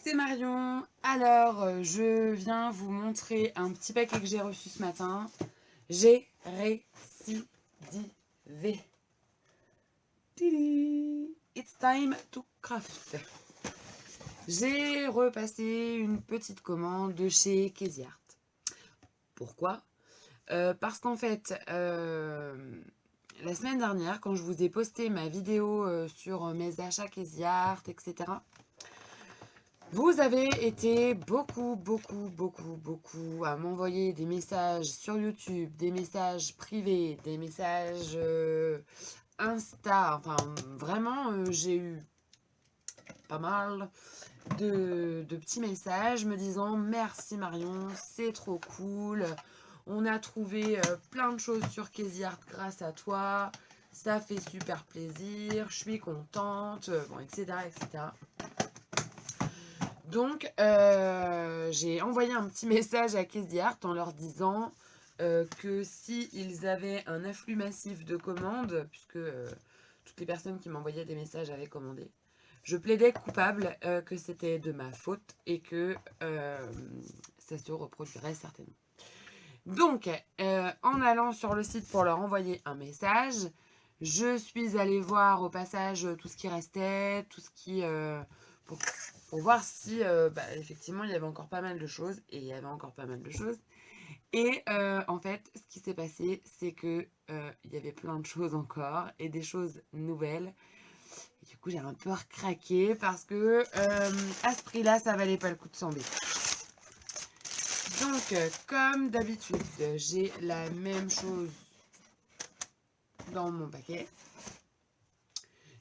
c'est Marion. Alors, je viens vous montrer un petit paquet que j'ai reçu ce matin. J'ai récidivé. Tidi. It's time to craft. J'ai repassé une petite commande de chez Casey Art. Pourquoi ? Parce qu'en fait, la semaine dernière, quand je vous ai posté ma vidéo sur mes achats Casey Art, etc., vous avez été beaucoup à m'envoyer des messages sur YouTube, des messages privés, des messages Insta. Enfin, vraiment, j'ai eu pas mal de petits messages me disant merci Marion, c'est trop cool. On a trouvé plein de choses sur Casey Art grâce à toi. Ça fait super plaisir, je suis contente, bon, etc. Donc, j'ai envoyé un petit message à Casey Art en leur disant que s'ils avaient un afflux massif de commandes, puisque toutes les personnes qui m'envoyaient des messages avaient commandé, je plaidais coupable que c'était de ma faute et que ça se reproduirait certainement. Donc, en allant sur le site pour leur envoyer un message, je suis allée voir au passage tout ce qui restait, tout ce qui... pour voir si, effectivement, il y avait encore pas mal de choses. Et il y avait encore pas mal de choses. Et en fait, ce qui s'est passé, c'est que il y avait plein de choses encore et des choses nouvelles. Et du coup, j'ai un peu recraqué parce que à ce prix-là, ça valait pas le coup de s'embêter. Donc, comme d'habitude, j'ai la même chose dans mon paquet.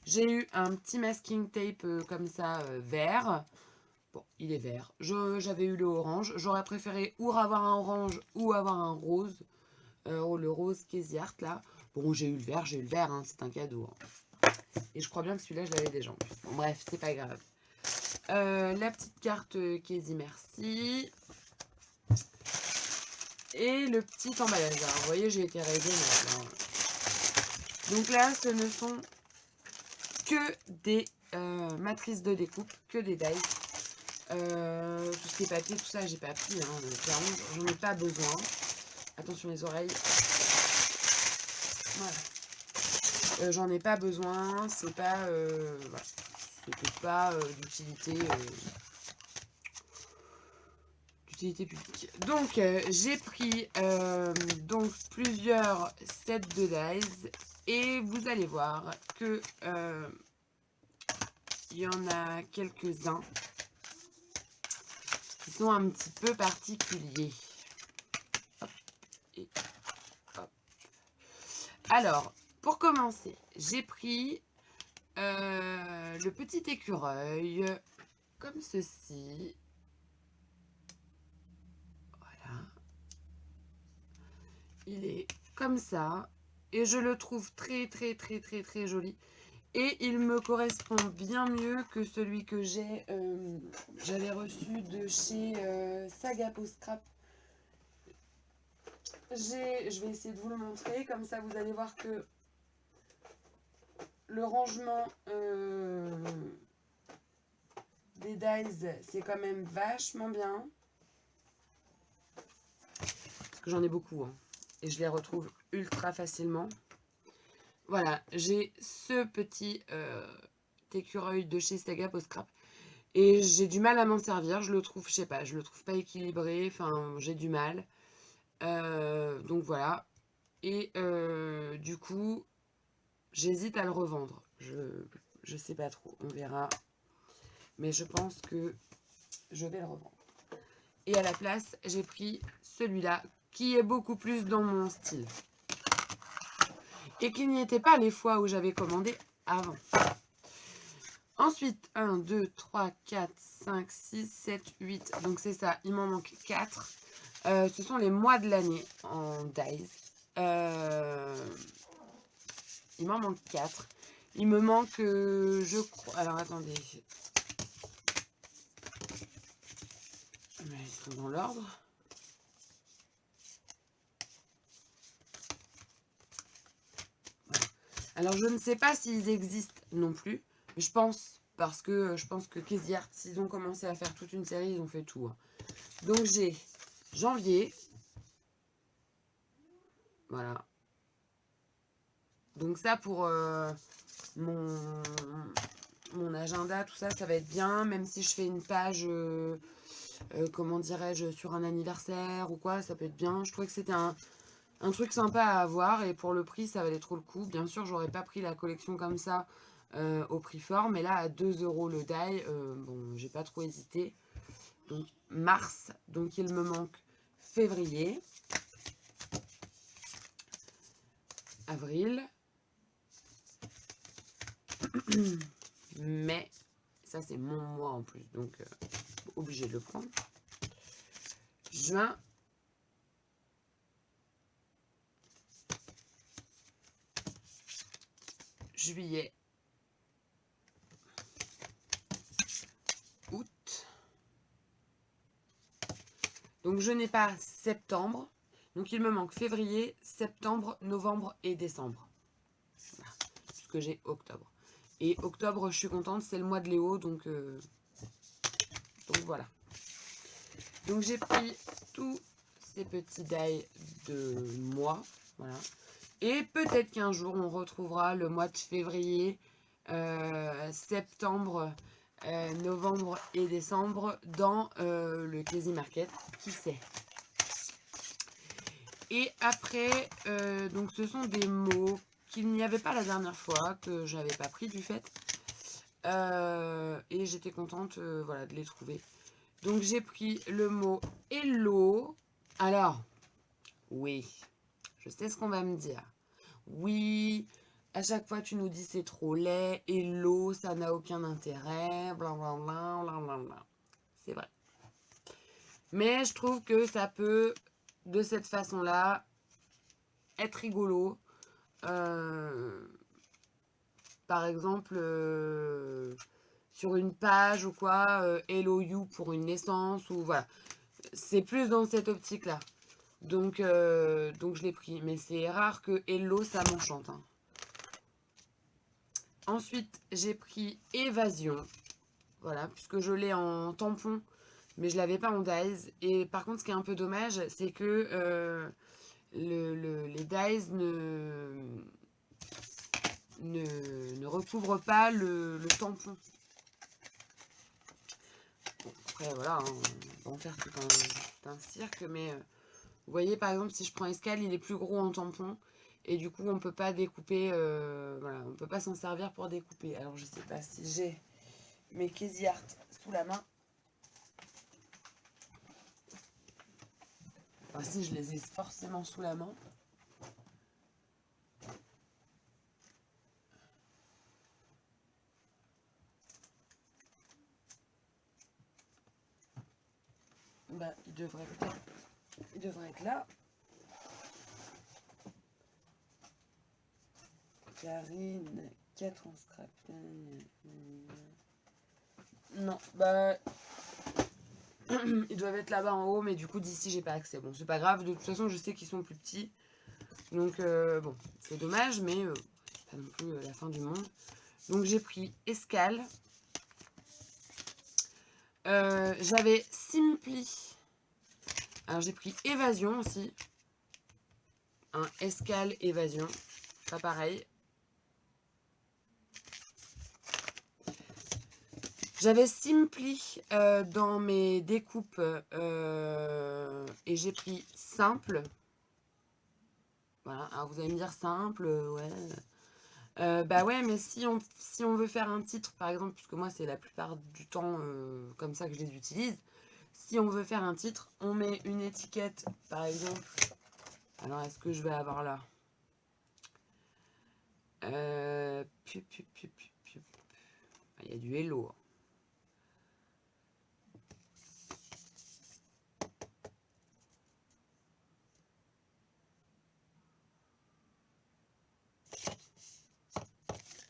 J'ai eu un petit masking tape comme ça, vert. Bon, il est vert. J'avais eu le orange. J'aurais préféré ou avoir un orange ou avoir un rose. Le rose Casey Art, là. Bon, j'ai eu le vert, hein, c'est un cadeau. Hein. Et je crois bien que celui-là, je l'avais déjà en plus. Bon, bref, c'est pas grave. La petite carte Casey Merci. Et le petit emballage. Alors, vous voyez, j'ai été raisonnable. Donc là, ce ne sont que des matrices de découpe, que des dies. Tout ce qui est papier, tout ça, j'ai pas pris. Hein, clairement, j'en ai pas besoin. Attention les oreilles. Voilà. J'en ai pas besoin. C'est pas, voilà. C'était pas d'utilité. D'utilité publique. Donc j'ai pris donc plusieurs sets de dies et vous allez voir que il y en a quelques-uns qui sont un petit peu particuliers. Hop, et hop. Alors, pour commencer, j'ai pris le petit écureuil comme ceci. Voilà. Il est comme ça. Et je le trouve très joli. Et il me correspond bien mieux que celui que j'avais reçu de chez Saga Post Scrap. Je vais essayer de vous le montrer. Comme ça, vous allez voir que le rangement des dies, c'est quand même vachement bien. Parce que j'en ai beaucoup. Hein. Et je les retrouve ultra facilement. Voilà, j'ai ce petit écureuil de chez Saga Post Scrap. Et j'ai du mal à m'en servir. Je le trouve, je sais pas, je le trouve pas équilibré. Enfin, j'ai du mal. Donc voilà. Et du coup, j'hésite à le revendre. Je sais pas trop, on verra. Mais je pense que je vais le revendre. Et à la place, j'ai pris celui-là, qui est beaucoup plus dans mon style. Et qui n'y était pas les fois où j'avais commandé avant. Ensuite, 1, 2, 3, 4, 5, 6, 7, 8. Donc c'est ça, il m'en manque 4. Ce sont les mois de l'année en dies. Il m'en manque 4. Il me manque, je crois... Alors, attendez. Ils sont dans l'ordre. Voilà. Alors, je ne sais pas s'ils existent non plus. Mais je pense parce que je pense que Crazy Art, s'ils ont commencé à faire toute une série, ils ont fait tout. Hein. Donc j'ai janvier. Voilà. Donc ça pour mon agenda, tout ça, ça va être bien. Même si je fais une page, comment dirais-je, sur un anniversaire ou quoi, ça peut être bien. Je trouvais que c'était un truc sympa à avoir et pour le prix, ça valait trop le coup. Bien sûr, j'aurais pas pris la collection comme ça au prix fort, mais là, à 2 € le die, bon, j'ai pas trop hésité. Donc, mars, donc il me manque février, avril, mai, ça c'est mon mois en plus, donc obligé de le prendre. Juin, juillet, août. Donc je n'ai pas septembre, donc il me manque février, septembre, novembre et décembre. Voilà, puisque j'ai octobre. Et octobre, je suis contente, c'est le mois de Léo, donc voilà. Donc j'ai pris tous ces petits die de mois, voilà. Et peut-être qu'un jour on retrouvera le mois de février, septembre, novembre et décembre dans le Crazy Market, qui sait. Et après, donc ce sont des mots qu'il n'y avait pas la dernière fois, que j'avais pas pris du fait. Et j'étais contente voilà, de les trouver. Donc j'ai pris le mot hello. Alors, oui, je sais ce qu'on va me dire. Oui, à chaque fois tu nous dis c'est trop laid, hello, ça n'a aucun intérêt, blablabla, blablabla. C'est vrai. Mais je trouve que ça peut, de cette façon-là, être rigolo. Par exemple, sur une page ou quoi, hello you pour une naissance, ou voilà. C'est plus dans cette optique-là. Donc je l'ai pris. Mais c'est rare que hello, ça m'enchante. Hein. Ensuite, j'ai pris évasion. Voilà, puisque je l'ai en tampon, mais je ne l'avais pas en dies. Et par contre, ce qui est un peu dommage, c'est que les dies ne recouvrent pas le tampon. Bon, après, voilà, hein, on va en faire tout un cirque, mais vous voyez, par exemple, si je prends escale, il est plus gros en tampon. Et du coup, on peut pas découper, voilà, on peut pas s'en servir pour découper. Alors, je sais pas si j'ai mes Crazy Art sous la main. Enfin, si, je les ai forcément sous la main. Bah, il devrait être là. Karine, 4 en scrap. Non, bah... ils doivent être là-bas en haut, mais du coup, d'ici, j'ai pas accès. Bon, c'est pas grave. De toute façon, je sais qu'ils sont plus petits. Donc, bon, c'est dommage, mais c'est pas non plus la fin du monde. Donc, j'ai pris escale. J'avais Simply. Alors, j'ai pris évasion aussi. Un escale évasion. Pas pareil. J'avais Simply dans mes découpes et j'ai pris simple. Voilà, alors vous allez me dire simple, ouais. Bah ouais, mais si on veut faire un titre, par exemple, puisque moi c'est la plupart du temps comme ça que je les utilise, si on veut faire un titre, on met une étiquette, par exemple. Alors est-ce que je vais avoir là il y a du hello.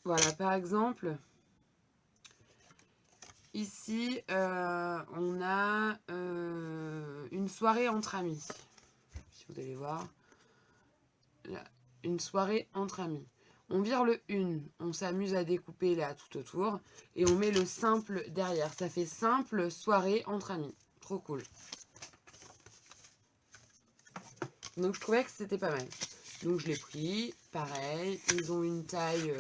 Voilà, par exemple, ici, on a une soirée entre amis. Si vous allez voir, là, une soirée entre amis. On vire le 1, on s'amuse à découper là tout autour. Et on met le simple derrière. Ça fait simple soirée entre amis. Trop cool. Donc je trouvais que c'était pas mal. Donc je l'ai pris, pareil. Ils ont une taille,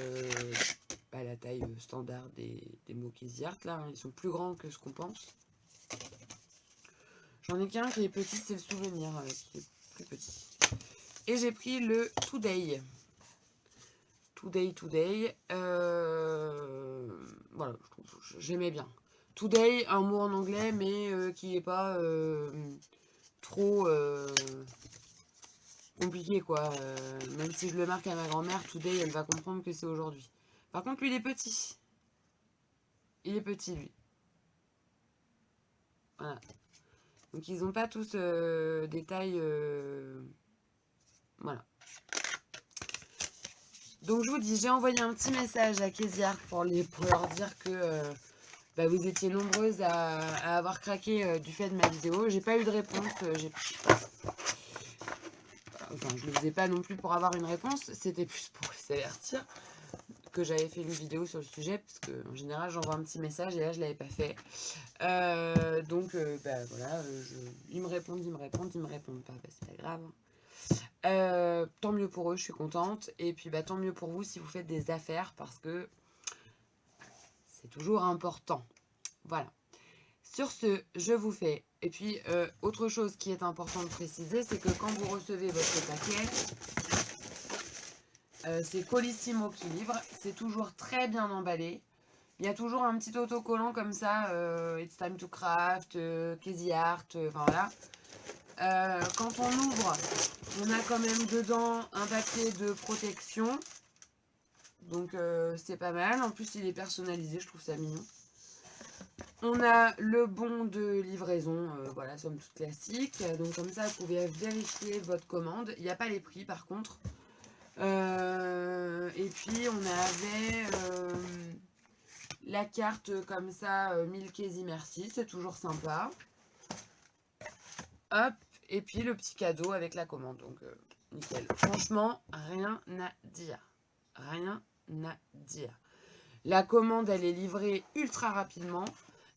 pas la taille standard des mots Crazy Art là. Hein. Ils sont plus grands que ce qu'on pense. J'en ai qu'un qui est petit, c'est le souvenir qui est plus petit. Et j'ai pris le Today. Today. Voilà, j'aimais bien. Today, un mot en anglais, mais qui n'est pas trop compliqué, quoi. Même si je le marque à ma grand-mère, Today, elle va comprendre que c'est aujourd'hui. Par contre, lui, il est petit. Il est petit, lui. Voilà. Donc, ils n'ont pas tous des tailles... Voilà. Donc, je vous dis, j'ai envoyé un petit message à Crazy Art pour leur dire que vous étiez nombreuses à avoir craqué du fait de ma vidéo. J'ai pas eu de réponse. Enfin, je ne le faisais pas non plus pour avoir une réponse. C'était plus pour les avertir que j'avais fait une vidéo sur le sujet. Parce qu'en général, j'envoie un petit message et là, je ne l'avais pas fait. Donc, voilà. Ils me répondent. Ils me répondent pas. C'est pas grave. Tant mieux pour eux, je suis contente. Et puis, tant mieux pour vous si vous faites des affaires parce que c'est toujours important. Voilà. Sur ce, je vous fais. Et puis, autre chose qui est important de préciser, c'est que quand vous recevez votre paquet, c'est Colissimo qui livre. C'est toujours très bien emballé. Il y a toujours un petit autocollant comme ça, It's time to craft, Crazy Art, enfin voilà. Quand on ouvre, on a quand même dedans un papier de protection. Donc c'est pas mal. En plus, il est personnalisé, je trouve ça mignon. On a le bon de livraison, voilà, somme toute classique. Donc comme ça, vous pouvez vérifier votre commande. Il n'y a pas les prix par contre. Et puis on avait la carte comme ça, 1000 Crazy merci, c'est toujours sympa. Hop, et puis le petit cadeau avec la commande. Donc nickel. Franchement, rien à dire. Rien à dire. La commande, elle est livrée ultra rapidement.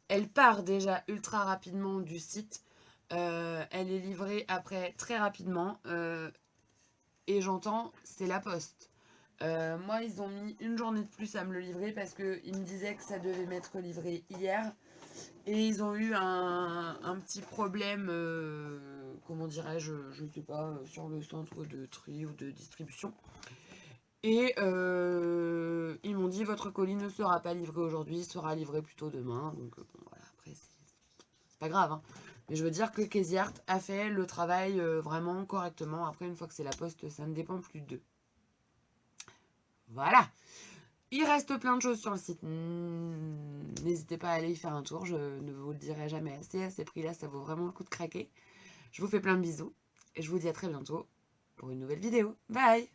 Elle part déjà ultra rapidement du site. Elle est livrée après très rapidement. Et j'entends, c'est la poste. Moi, ils ont mis une journée de plus à me le livrer parce qu'ils me disaient que ça devait m'être livré hier. Et ils ont eu un petit problème, comment dirais-je, je ne sais pas, sur le centre de tri ou de distribution. Et ils m'ont dit votre colis ne sera pas livré aujourd'hui, il sera livré plutôt demain. Donc bon, voilà, après c'est pas grave. Hein. Mais je veux dire que Crazy Art a fait le travail vraiment correctement. Après, une fois que c'est la poste, ça ne dépend plus d'eux. Voilà. Il reste plein de choses sur le site. N'hésitez pas à aller y faire un tour. Je ne vous le dirai jamais assez. À ces prix-là, ça vaut vraiment le coup de craquer. Je vous fais plein de bisous. Et je vous dis à très bientôt pour une nouvelle vidéo. Bye!